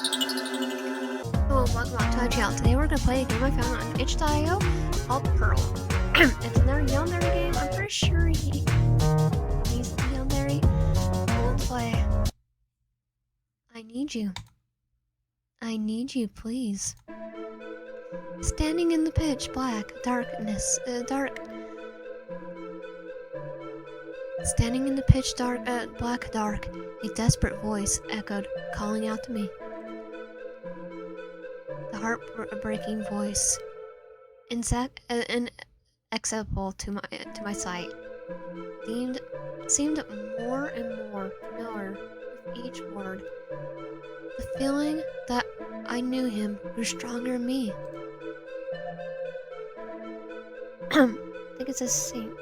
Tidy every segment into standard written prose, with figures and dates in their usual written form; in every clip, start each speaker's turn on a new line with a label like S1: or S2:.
S1: Hello, welcome back to our channel. Today we're going to play a game I found on itch.io called Peril. It's another Yandere game. I'm pretty sure he's Yandere. We'll play. I need you. I need you, please. Standing in the pitch black darkness, Standing in the pitch black dark, a desperate voice echoed, calling out to me. The heart-breaking voice, inexhaustible to my sight, seemed more and more familiar with each word. The feeling that I knew him grew stronger in me. I think it says sink.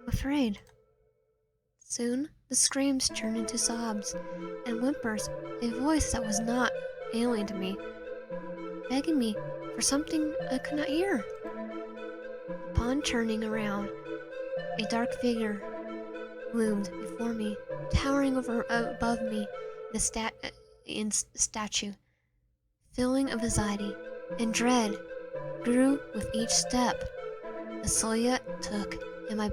S1: I'm afraid. Soon, the screams turned into sobs and whimpers, a voice that was not alien to me, begging me for something I could not hear. Upon turning around, a dark figure loomed before me, towering above me in statue. Feeling of anxiety and dread grew with each step. The silhouette took, and my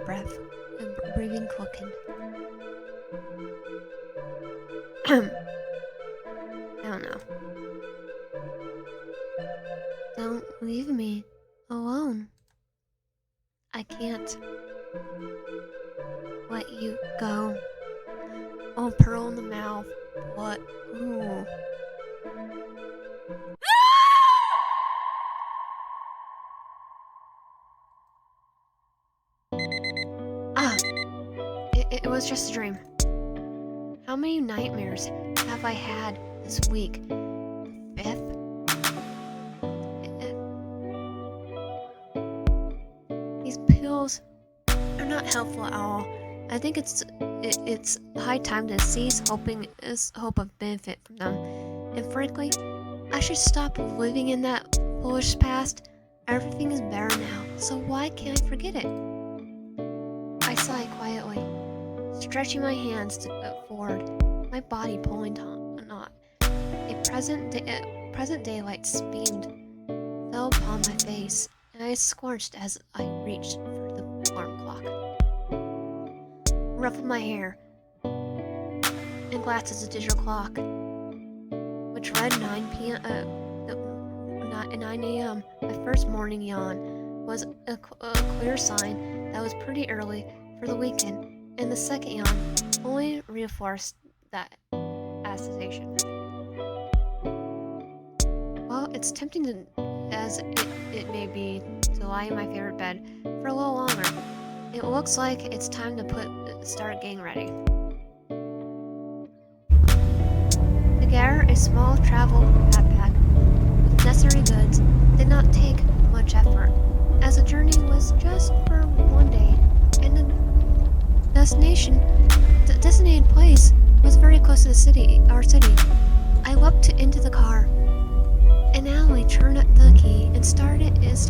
S1: breathing quickened. I don't know. Don't leave me alone. I can't let you go. Oh, pearl in the mouth. What? Ooh. It was just a dream. How many nightmares have I had this week? Fifth? These pills are not helpful at all. I think it's high time to cease hope of benefit from them. And frankly, I should stop living in that foolish past. Everything is better now, so why can't I forget it? I sigh quietly, stretching my hands forward, my body pulling taut. A present daylight beamed fell upon my face, and I scorched as I reached for the alarm clock. Ruffled my hair and glanced at the digital clock, which read 9 a.m. My first morning yawn was a clear sign that was pretty early for the weekend, and the second yawn only reinforced that accusation. Well, it's tempting as it may be to lie in my favorite bed for a little longer. It looks like it's time to start getting ready. To gather a small travel backpack with necessary goods did not take much effort, as the journey was just for one day, and the designated place was very close to our city. I leapt into the car, and Allie turned the key and started it.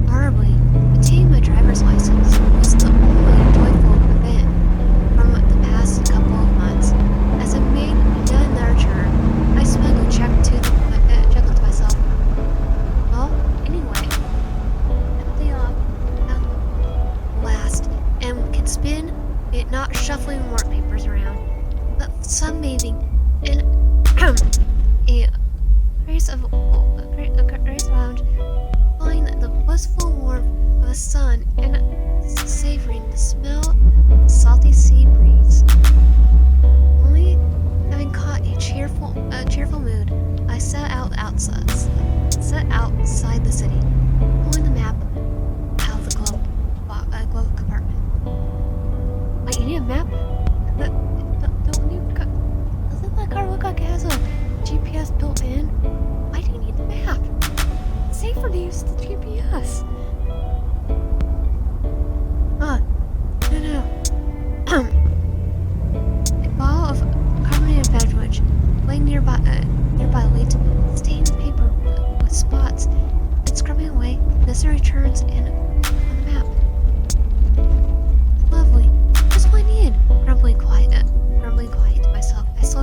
S1: Horribly, obtaining my driver's license was the only joyful event from the past couple of months. As I made yet another turn, I smugly chuckled to myself. Well, anyway, empty off at last, and can spin it, not shuffling work papers around, but sunbathing in a grace lounge, feeling the blissful warmth of the sun and savoring the smell of the salty sea breeze. Only having caught a cheerful mood, I set outside the city, pulling the map out of the glove compartment. Wait, you need a map? Doesn't that car look like it has a GPS built in? Why do you need the map? It's safer to use the GPS. No. A bottle of carbonated beverage laying nearby lead to stained paper with spots and scrubbing away necessary turns on the map. Lovely. Just what I needed. Grumbling quiet to myself, I slowly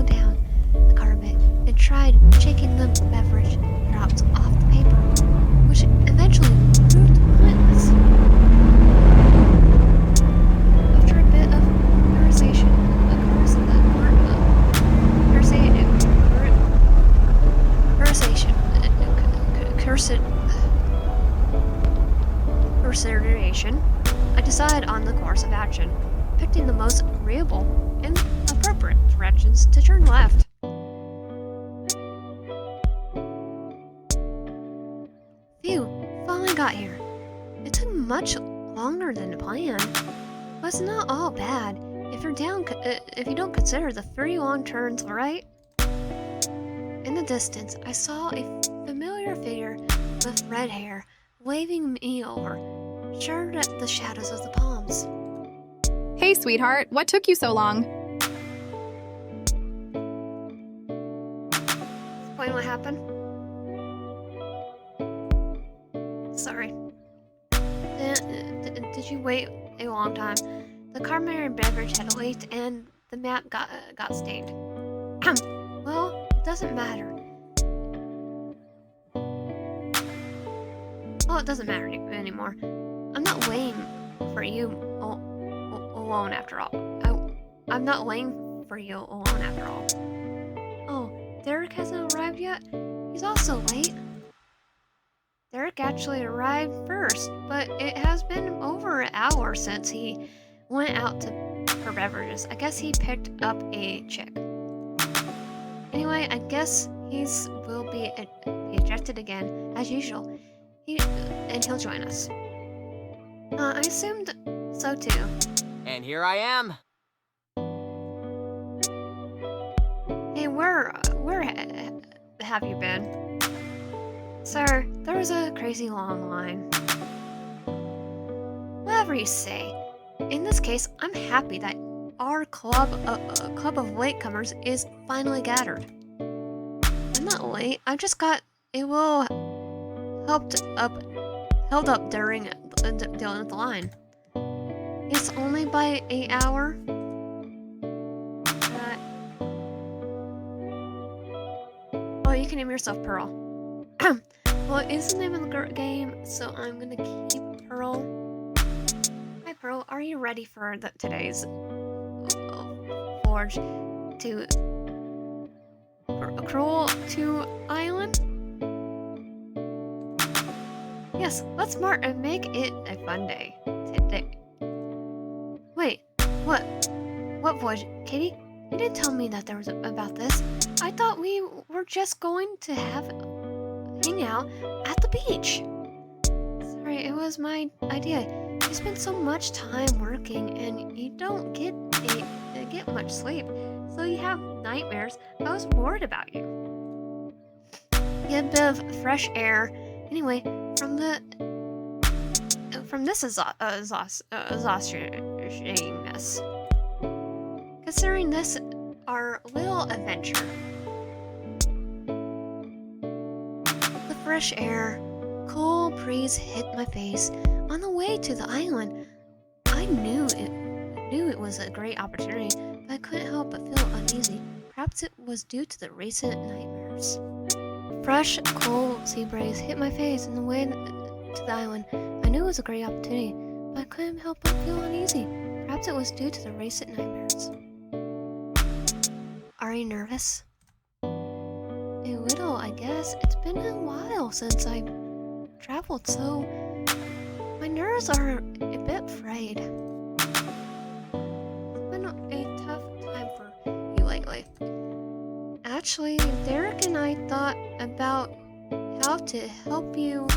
S1: in appropriate directions to turn left. Phew, finally got here. It took much longer than planned, but it's not all bad if you don't consider the 3 long turns, right? In the distance, I saw a familiar figure with red hair waving me over, shadowed at the shadows of the palms.
S2: Hey, sweetheart, what took you so long?
S1: Explain what happened. Sorry. Did you wait a long time? The cardinal beverage had leaked and the map got stained. Well, it doesn't matter. Well, it doesn't matter anymore. I'm not waiting for you alone after all. I'm not waiting for you alone after all. Oh, Derek hasn't arrived yet? He's also late. Derek actually arrived first, but it has been over an hour since he went out for beverages. I guess he picked up a chick. Anyway, I guess will be ejected again, as usual. And he'll join us. I assumed so too.
S3: And here I am.
S1: Hey, where have you been? Sir, there was a crazy long line. Whatever you say. In this case, I'm happy that our club of latecomers is finally gathered. I'm not late. I just got held up during dealing with the line. It's only by 8 hour. Oh, you can name yourself Pearl. Well, it's the name of the game, so I'm gonna keep Peril. Hi, Peril. Are you ready for today's forge to Kruelto Island? Yes, let's make it a fun day today. Wait, what? What voyage, Katie? You didn't tell me that there was about this. I thought we were just going to hang out at the beach. Sorry, it was my idea. You spend so much time working and you don't get much sleep, so you have nightmares. I was worried about you. Get a bit of fresh air. Anyway, from this exhaustion-ness. Considering this our little adventure. The fresh air, cool breeze hit my face. On the way to the island, I knew it was a great opportunity, but I couldn't help but feel uneasy. Perhaps it was due to the recent nightmares. Fresh, cold sea breeze hit my face on the way to the island. I knew it was a great opportunity, but I couldn't help but feel uneasy. Perhaps it was due to the recent nightmares. Are you nervous? A little, I guess. It's been a while since I've traveled, so my nerves are a bit frayed. It's been a tough time for you lately. Actually, Derek and I thought about how to help you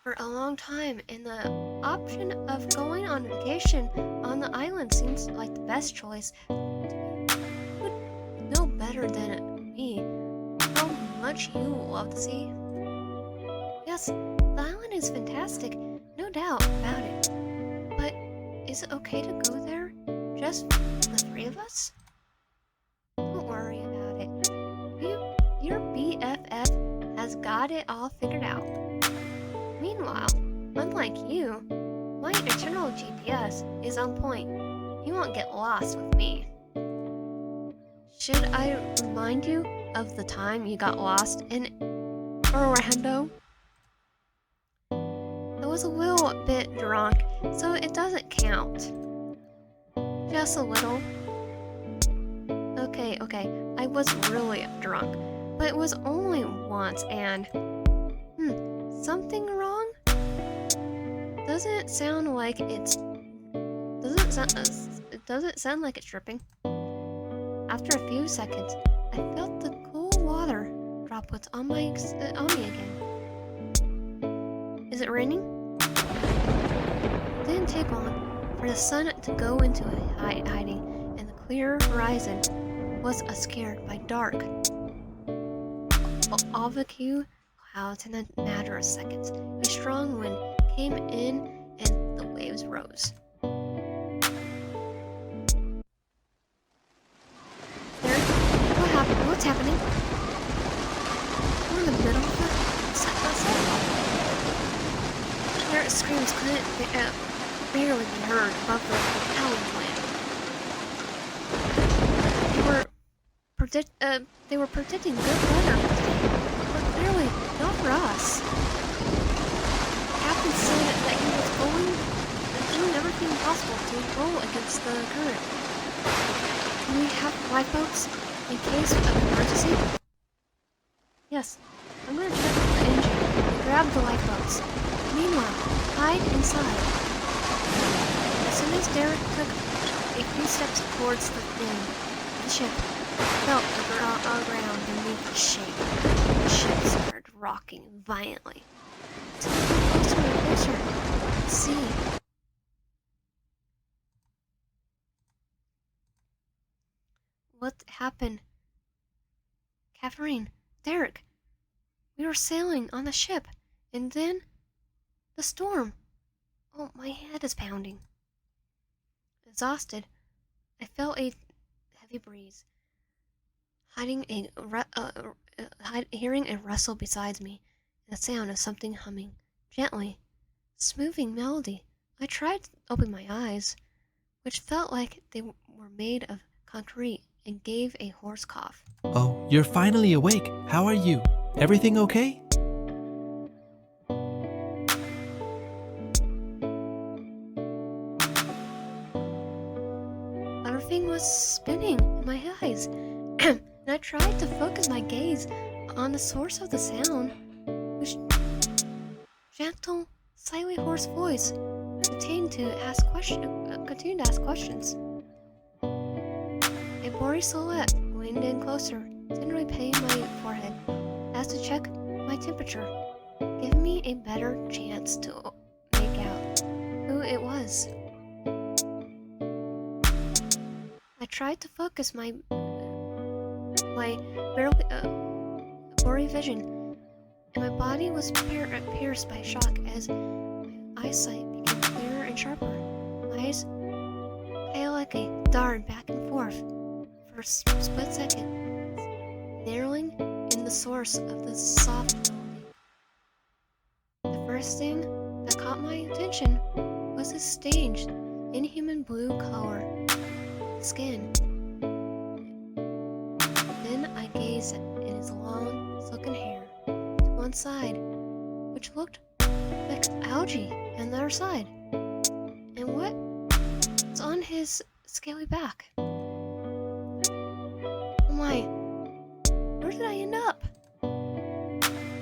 S1: for a long time, and the option of going on vacation on the island seems like the best choice. You would know better than me how much you love the sea. Yes, the island is fantastic, no doubt about it. But is it okay to go there? Just the 3 of us? Don't worry about it. Your BFF has got it all figured out. Meanwhile, unlike you, my internal GPS is on point. You won't get lost with me. Should I remind you of the time you got lost in Orlando? I was a little bit drunk, so it doesn't count. Just a little. Okay, I was really drunk, but it was only once and... something wrong? Doesn't sound like it's... doesn't sound like it's dripping. After a few seconds, I felt the cool water droplets on me again. Is it raining? It didn't take long for the sun to go into hiding, and the clear horizon was obscured by dark avacue clouds in a matter of seconds. A strong wind came in, and the waves rose. There, what's happening? We're in the middle of the sidewalk. Their screams couldn't barely be heard above the howling wind. They were predicting good weather today, but clearly not for us. The captain said that he was doing everything possible to row against the current. Can we have lifeboats in case of emergency? Yes, I'm gonna check the engine and grab the lifeboats. Meanwhile, hide inside. As soon as Derek took a few steps towards the end of the ship, felt the ground beneath his shake. The ship started rocking violently. It's getting closer and closer. See. What happened? Catherine, Derek, we were sailing on the ship, and then the storm. Oh, my head is pounding. Exhausted, I felt a heavy breeze. Hearing a rustle beside me, and the sound of something humming, gently, smoothing melody. I tried to open my eyes, which felt like they were made of concrete, and gave a hoarse cough.
S4: Oh, you're finally awake. How are you? Everything okay?
S1: Everything was spinning in my eyes, and I tried to focus my gaze on the source of the sound, whose gentle, slightly hoarse voice continued to ask questions. A blurry silhouette leaned in closer, tenderly patting my forehead, as to check my temperature, giving me a better chance to make out who it was. I tried to focus my blurry vision, and my body was pierced by shock as my eyesight became clearer and sharper. My eyes chaotically darted back and forth for a split second, narrowing in the source of the soft melody. The first thing that caught my attention was his strange, inhuman blue color skin. Then I gazed at his long, silken hair to one side, which looked like algae, and the other side. And what was on his scaly back? Oh my, where did I end up? I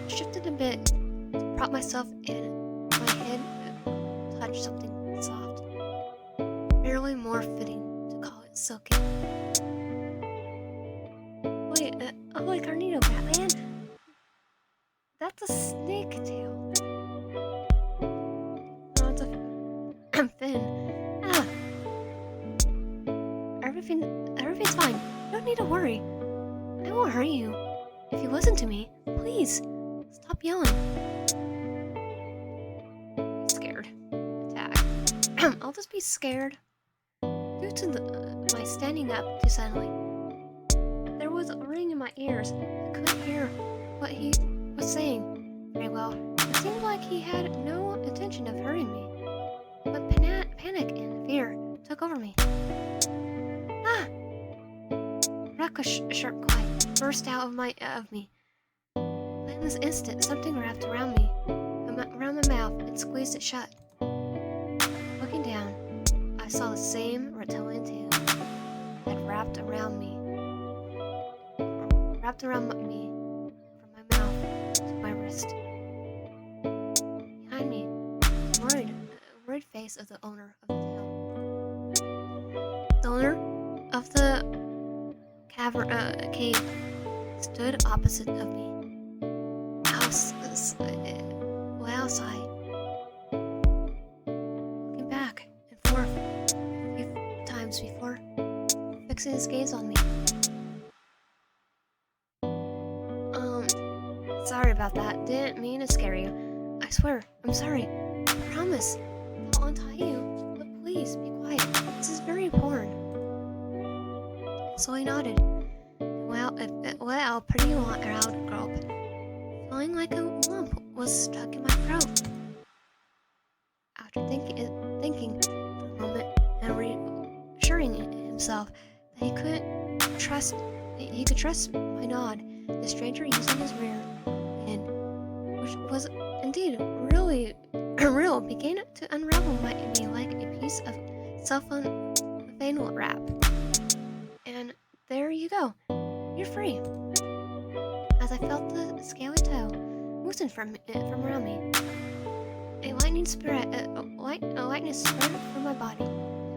S1: shifted a bit to prop myself in. My head touched something soft, barely more fitting to call it silky. Wait, holy Carnito, Batman! That's a snake tail. No, it's a fin. Ah! Everything's fine. You don't need to worry. I won't hurt you. If you listen to me, please, stop yelling. Be scared. Attack. I'll just be scared. Due to my standing up too suddenly, there was a ring in my ears. I couldn't hear what he was saying very well. It seemed like he had no intention of hurting me, but panic and fear took over me. Ah! Reckless sharp cry burst out of me. But in this instant, something wrapped around me, around my mouth, and squeezed it shut. Looking down, I saw the same reptilian tail that wrapped around me from my mouth to my wrist. Behind me, the worried face of the owner of the tail. owner of the cave stood opposite of me. Outside, looking back and forth a few times before fixing his gaze on me. Sorry about that. Didn't mean to scare you. I swear, I'm sorry. I promise. I'll untie you. But please, be quiet. This is very important. So he nodded. Well, it let out a pretty loud gulp, feeling like a lump was stuck in my throat. After thinking for a moment and reassuring himself that he could trust my nod, the stranger using his rear end, which was indeed really real, began to unravel me like a piece of cellophane wrap. And there you go, you're free. As I felt the scaly tail loosen from around me, a lightning lightness spread from my body. I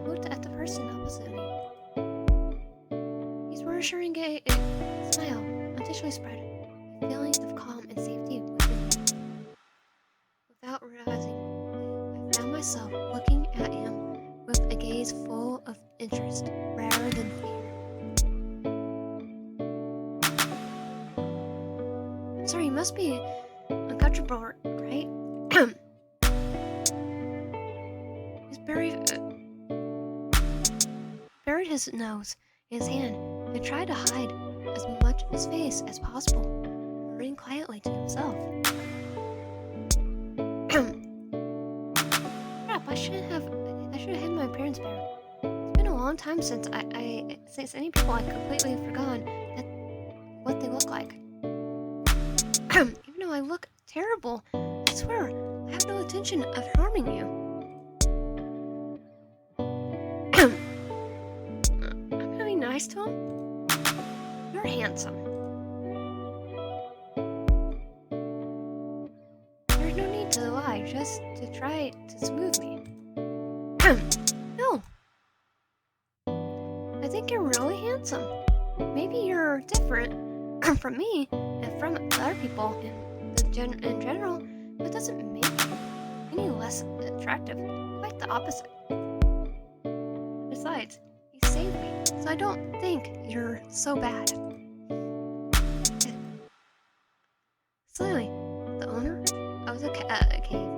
S1: looked at the person opposite me. His reassuring smile unintentionally spread a feeling of calm and safety within me. Without realizing, I found myself looking at him with a gaze full of interest rather than fear. Sorry, you must be uncomfortable, right? He's buried his nose in his hand and tried to hide as much of his face as possible, murmuring quietly to himself. Crap, I should have hidden my parents better. It's been a long time since since any people I'd completely forgotten what they look like. Even though I look terrible, I swear, I have no intention of harming you. I'm being nice to him. You're handsome. There's no need to lie, just to try to smooth me. No. I think you're really handsome. Maybe you're different from me and from other people in general, but it doesn't make you any less attractive. Quite the opposite. Besides, you saved me, so I don't think you're so bad. Slowly, the owner of the cave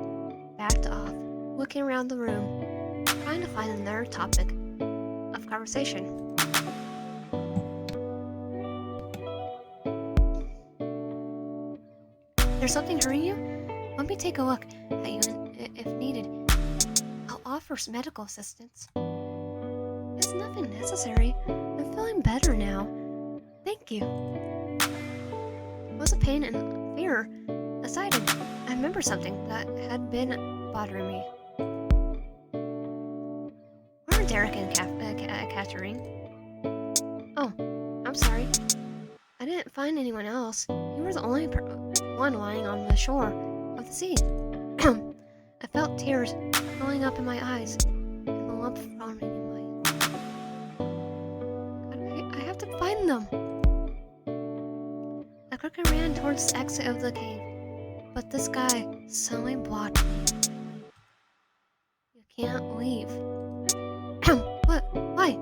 S1: backed off, looking around the room, trying to find another topic of conversation. There's something hurting you? Let me take a look at you if needed. I'll offer some medical assistance. It's nothing necessary. I'm feeling better now. Thank you. Was the pain and fear aside, I remember something that had been bothering me. Where are Derek and Catherine? Oh, I'm sorry. I didn't find anyone else. You were the only one lying on the shore of the sea. I felt tears welling up in my eyes and the lump forming in my... I have to find them. I quickly ran towards the exit of the cave, but this guy suddenly blocked me. You can't leave. What? Why?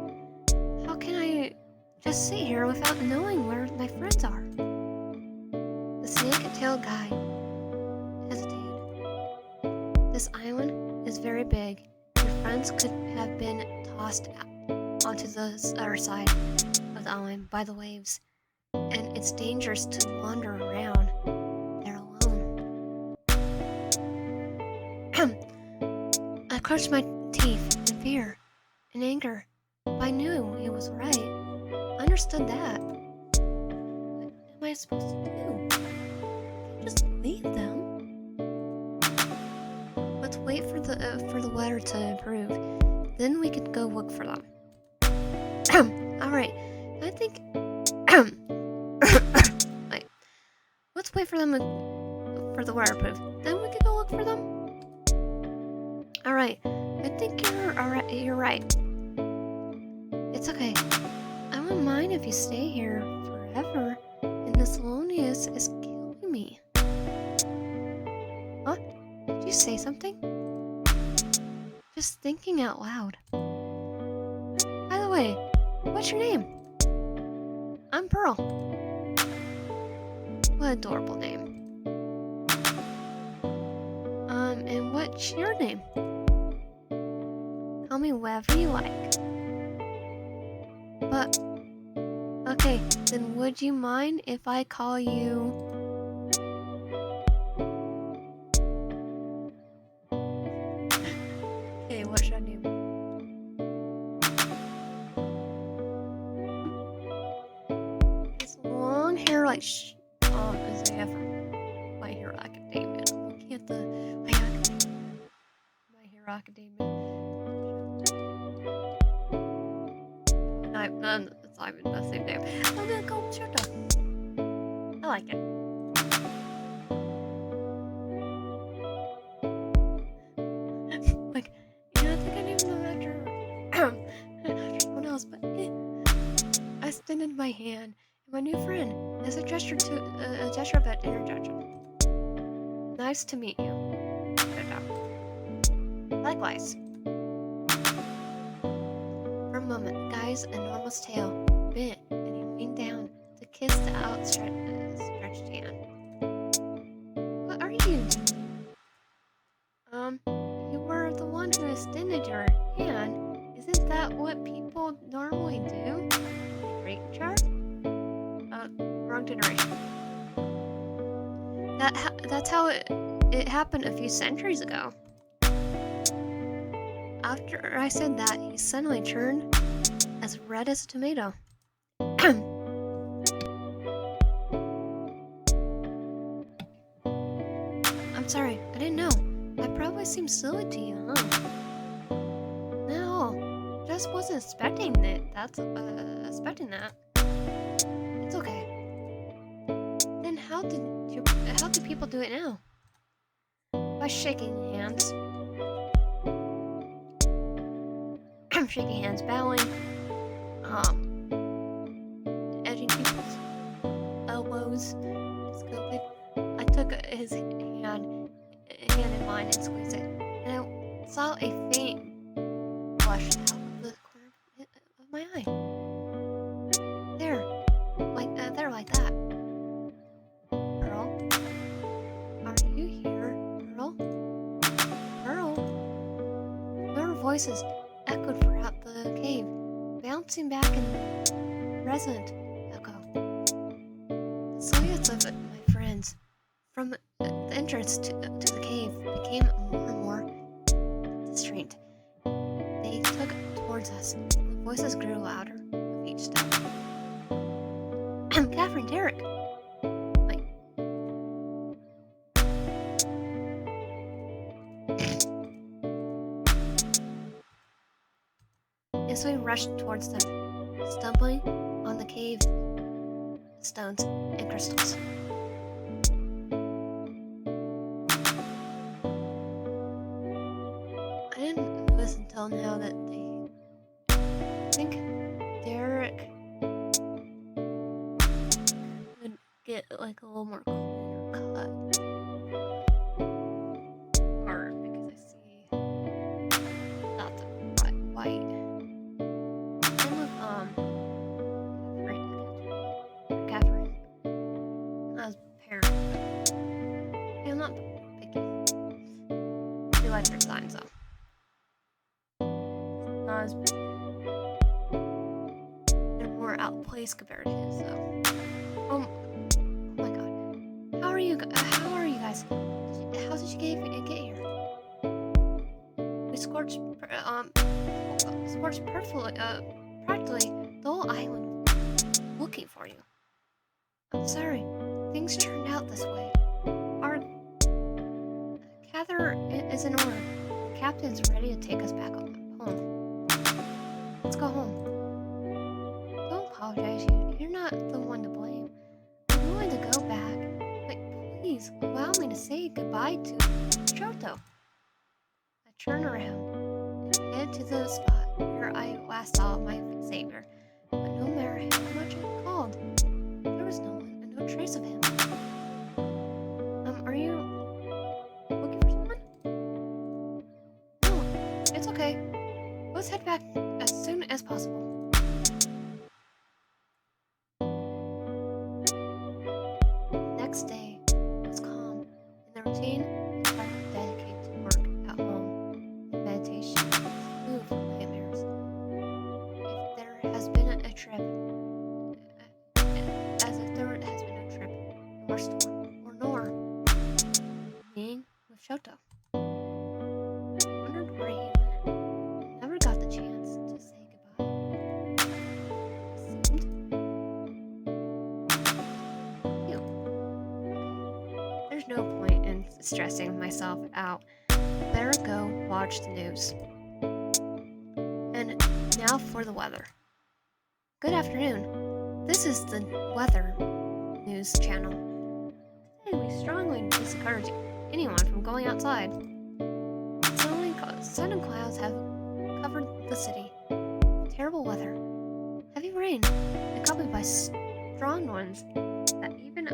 S1: How can I just sit here without knowing where my friends are? The snake-tailed guy hesitated. This island is very big. Your friends could have been tossed onto the other side of the island by the waves, and it's dangerous to wander around there alone. I clenched my teeth in fear and anger, but I knew he was right. I understood that. What am I supposed to do? Just leave them? Let's wait for the weather to improve. Then we could go look for them. Alright, I think... Wait. Let's wait for them for the weather to improve. Then we could go look for them? Alright, I think you're right. It's okay. I won't mind if you stay here forever, and this loneliness is killing me. Huh? Did you say something? Just thinking out loud. By the way, what's your name? I'm Pearl. What adorable name. And what's your name? Call me whatever you like. But, okay, then would you mind if I call you... Okay, what should I do? His long hair like Isaiah from My Hero Academia. I'm looking at the My Hero Academia. No, it's not even the same name. I'm gonna go with Shota. I like it. Like, I think I named them after someone else, but I extended my hand to my new friend as a gesture of introduction. Nice to meet you. Likewise. For a moment, Guy's enormous tail bent and he leaned down to kiss the outstretched hand. What are you doing? You were the one who extended your hand. Isn't that what people normally do? Creature? Wrong generation. That's how it happened a few centuries ago. After I said that, he suddenly turned as red as a tomato. I'm sorry, I didn't know. I probably seemed silly to you, huh? No, just wasn't expecting it. Expecting that. It's okay. Then how do people do it now? By shaking hands. Shaking hands, bowing, edging people's elbows. I took his hand in mine and squeezed it, and I saw a faint blush out of the corner of my eye. There, like that. Pearl, are you here, Pearl? Pearl. Their voices echoed throughout the cave, bouncing back in resonant echo. The silhouettes of my friends from the entrance to the cave became more and more distinct. They took towards us. The voices grew louder with each step. Catherine, Derek. Wait. As we rushed towards them, stumbling on the cave stones and crystals. I didn't notice until now that I think Derek would get like a little more cleaner cut. Or because I see lots of white. Catherine. As parent. Yeah, I'm not picky. I do like her designs though. Not as they're more out of place compared to his, so. Oh my god. How are you guys? How did you get here? We scorched practically the whole island looking for you. I'm sorry, things turned out this way. Our gather is in order. The captain's ready to take us back home. Let's go home. Don't apologize. You're not the one to blame. I'm willing to go back, but please allow me to say goodbye to Kruelto. I turn around and head to the spot where I last saw my savior. But no matter how much I called, there was no one and no trace of him. Are you looking for someone? No, it's okay. Let's head back as soon as possible. The next day was calm, and the routine entirely dedicated to work at home and meditation flew from nightmares. If there has been a trip, as if there has been a trip, nor storm or nor meeting with Shoto. Wondered where he went. And never got the chance to say goodbye. Seemed cute. Okay. There's no point in stressing myself out. Better go watch the news. And now for the weather. Good afternoon. This is the weather news channel. Today we strongly discourage anyone from going outside. Sudden clouds have covered the city. Terrible weather. Heavy rain, accompanied by strong winds that even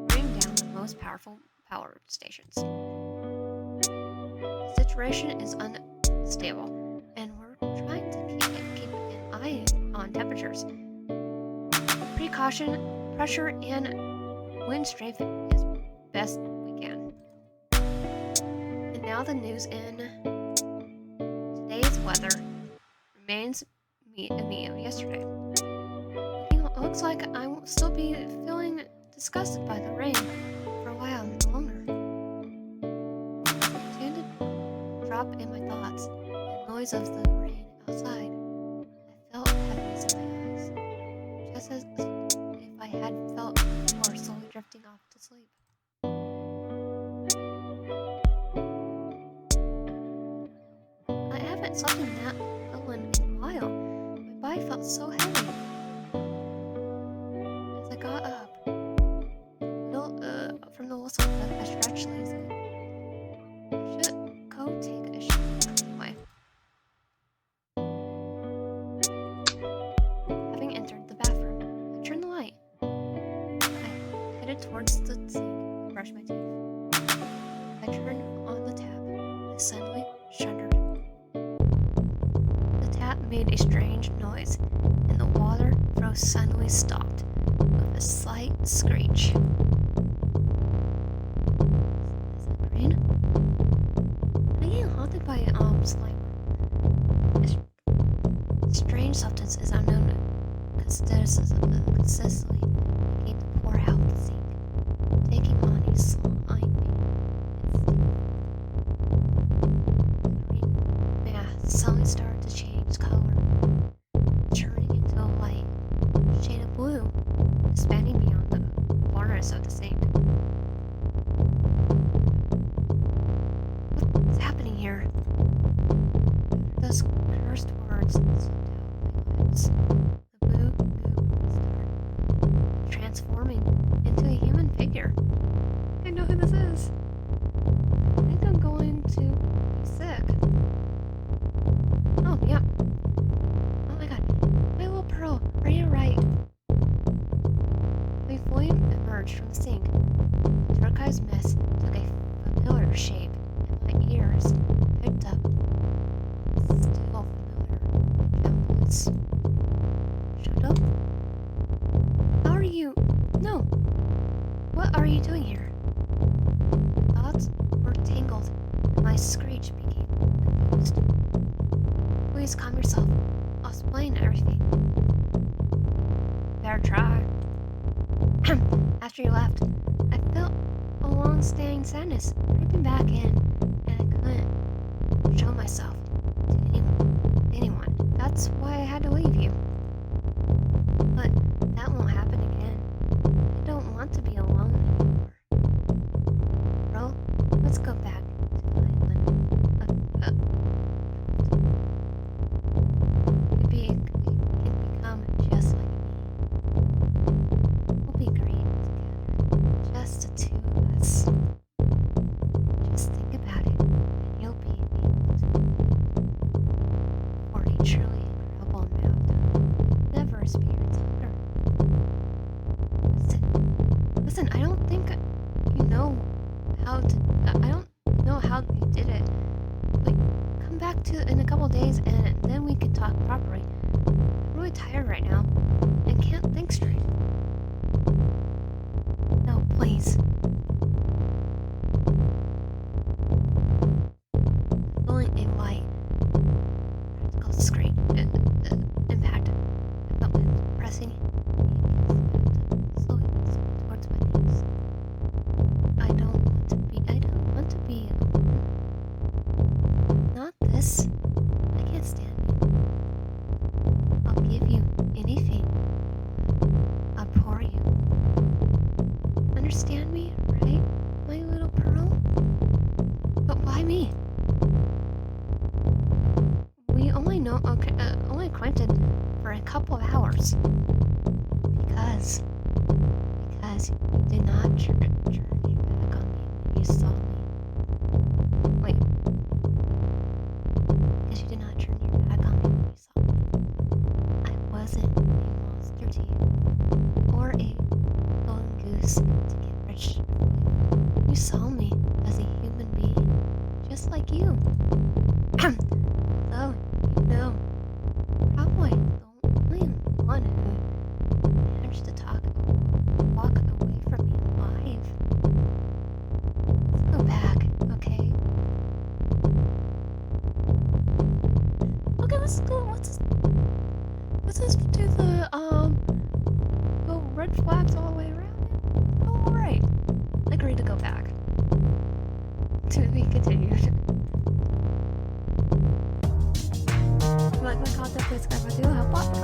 S1: bring down the most powerful power stations. The situation is unstable, and we're trying to keep an eye on temperatures. Precaution, pressure, and wind strength is best we can. And now the news in today's weather remains me of yesterday. Looks like I will still be feeling disgusted by the rain for a while longer. I continued to drop in my thoughts and noise of the rain outside. I felt heaviness in my eyes, just as if I had felt before slowly drifting off to sleep. I haven't slept in that well in a while. My body felt so heavy. As I got up from the sofa, I stretched lazily. I should go take a shower anyway. Having entered the bathroom, I turned the light. I headed towards the sink and brushed my teeth. I turned on the tap. I suddenly shuddered. The tap made a strange noise, and the water flow suddenly stopped with a slight screech. Is that rain? I'm getting haunted by slime. A strange substance is unknown consistently began to pour out the sink, taking on a slimy and green mass suddenly started to change color, turning into a light shade of blue, expanding beyond the corners of the sink. What's happening here? Those cursed words slipped out my lips. The blue goo started transforming into a human figure. I know who this is. I think I'm going to be sick. Oh, yep. Oh my god. My little Pearl, are you right? We fully emerged from the sink. The turquoise mist took a familiar shape, and my ears picked up still familiar gentle voice. Shut up. How are you? No. What are you doing here? My thoughts were tangled, and my screech became confused. Please calm yourself. I'll explain everything. Better try. After you left, I felt a long-standing sadness creeping back in, and I couldn't show myself to anyone. That's why I had to leave you. But that won't happen again. I don't want to be alone anymore. Bro, let's go back to the island. It can become just like me. We'll be great together. Just the two of us. Just think about it, and you'll be able to for a true Listen, I don't think you know how to. I don't know how you did it. Like, come back to in a couple days and then we can talk properly. I'm really tired right now and can't think straight. No, please. Feeling a light practical screen impact. I felt my pressing slowly towards my knees. I don't want to be alone. Not this. I can't stand you. I'll give you anything. I'll pour you. Understand me, right, my little pearl? But why me? We only acquainted for a couple of hours. Because you did not turn your back on me when you saw me. Wait. Because you did not turn your back on me when you saw me. I wasn't a monster to you. Or a golden goose to get rich with. You saw me as a human being. Just like you. Oh, you know. Probably the only one who managed to walk away from me alive. Let's go back, okay? Okay, let's go. Let's just do the go red flags all the way around. Oh, alright. Agreed to go back. To be continued. If you like my content, please subscribe to help out the